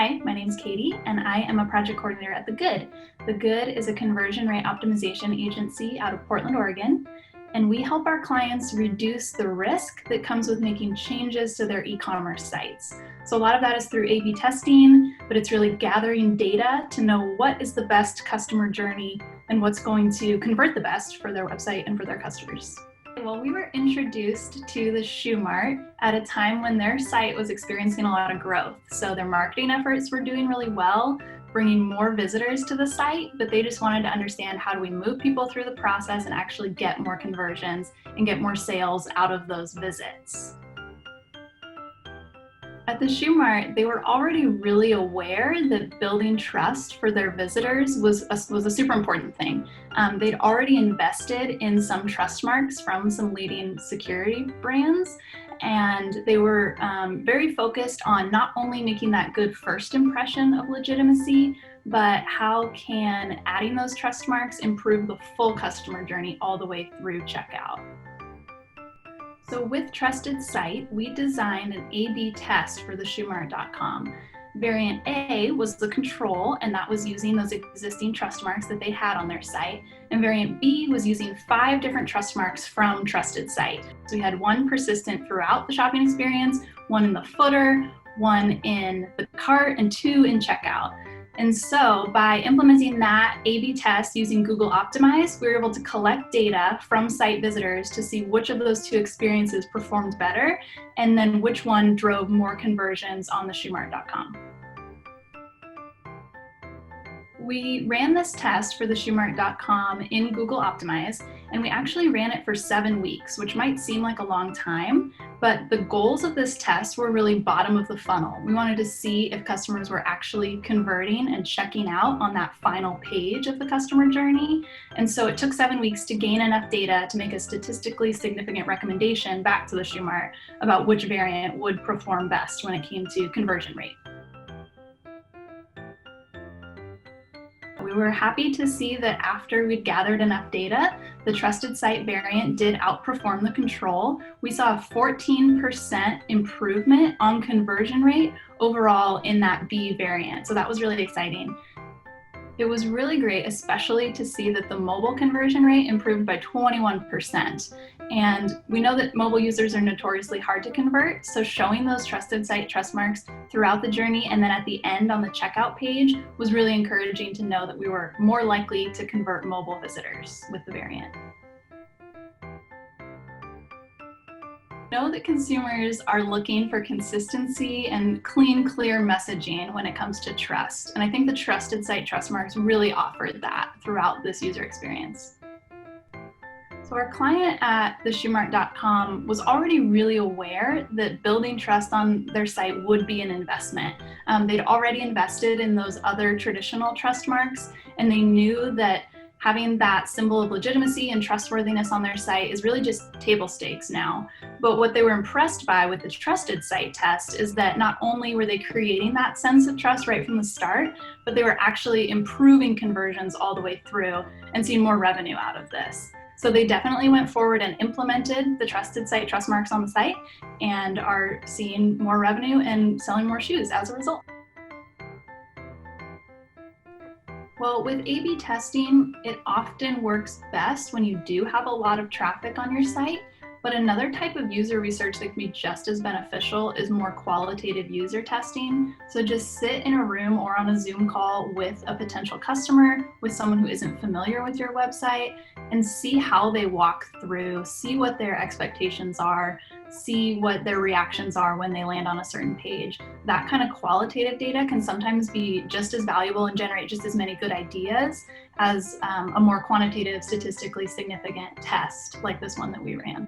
Hi, my name is Katie, and I am a project coordinator at The Good. The Good is a conversion rate optimization agency out of Portland, Oregon, and we help our clients reduce the risk that comes with making changes to their e-commerce sites. So a lot of that is through A/B testing, but it's really gathering data to know what is the best customer journey and what's going to convert the best for their website and for their customers. Well, we were introduced to the Shoe Mart at a time when their site was experiencing a lot of growth. So their marketing efforts were doing really well, bringing more visitors to the site, but they just wanted to understand, how do we move people through the process and actually get more conversions and get more sales out of those visits. At the Shoe Mart, they were already really aware that building trust for their visitors was a super important thing. They'd already invested in some trust marks from some leading security brands, and they were very focused on not only making that good first impression of legitimacy, but how can adding those trust marks improve the full customer journey all the way through checkout. So with Trusted Site, we designed an A/B test for the shoemart.com. Variant A was the control, and that was using those existing trust marks that they had on their site. And variant B was using 5 different trust marks from Trusted Site. So we had one persistent throughout the shopping experience, one in the footer, one in the cart, and 2 in checkout. And so by implementing that A/B test using Google Optimize, we were able to collect data from site visitors to see which of those 2 experiences performed better, and then which one drove more conversions on the shoemart.com. We ran this test for the shoemart.com in Google Optimize, and we actually ran it for 7 weeks, which might seem like a long time, but the goals of this test were really bottom of the funnel. We wanted to see if customers were actually converting and checking out on that final page of the customer journey. And so it took 7 weeks to gain enough data to make a statistically significant recommendation back to the Shoe Mart about which variant would perform best when it came to conversion rate. We were happy to see that after we'd gathered enough data, the Trusted Site variant did outperform the control. We saw a 14% improvement on conversion rate overall in that B variant. So that was really exciting. It was really great, especially to see that the mobile conversion rate improved by 21%. And we know that mobile users are notoriously hard to convert, so showing those Trusted Site trust marks throughout the journey and then at the end on the checkout page was really encouraging to know that we were more likely to convert mobile visitors with the variant. Know that consumers are looking for consistency and clean, clear messaging when it comes to trust. And I think the Trusted Site trust marks really offered that throughout this user experience. So our client at the shoemart.com was already really aware that building trust on their site would be an investment. They'd already invested in those other traditional trust marks, and they knew that having that symbol of legitimacy and trustworthiness on their site is really just table stakes now. But what they were impressed by with the Trusted Site test is that not only were they creating that sense of trust right from the start, but they were actually improving conversions all the way through and seeing more revenue out of this. So they definitely went forward and implemented the Trusted Site trust marks on the site and are seeing more revenue and selling more shoes as a result. Well, with A/B testing, it often works best when you do have a lot of traffic on your site, but another type of user research that can be just as beneficial is more qualitative user testing. So just sit in a room or on a Zoom call with a potential customer, with someone who isn't familiar with your website, and see how they walk through, see what their expectations are, see what their reactions are when they land on a certain page. That kind of qualitative data can sometimes be just as valuable and generate just as many good ideas as a more quantitative, statistically significant test like this one that we ran.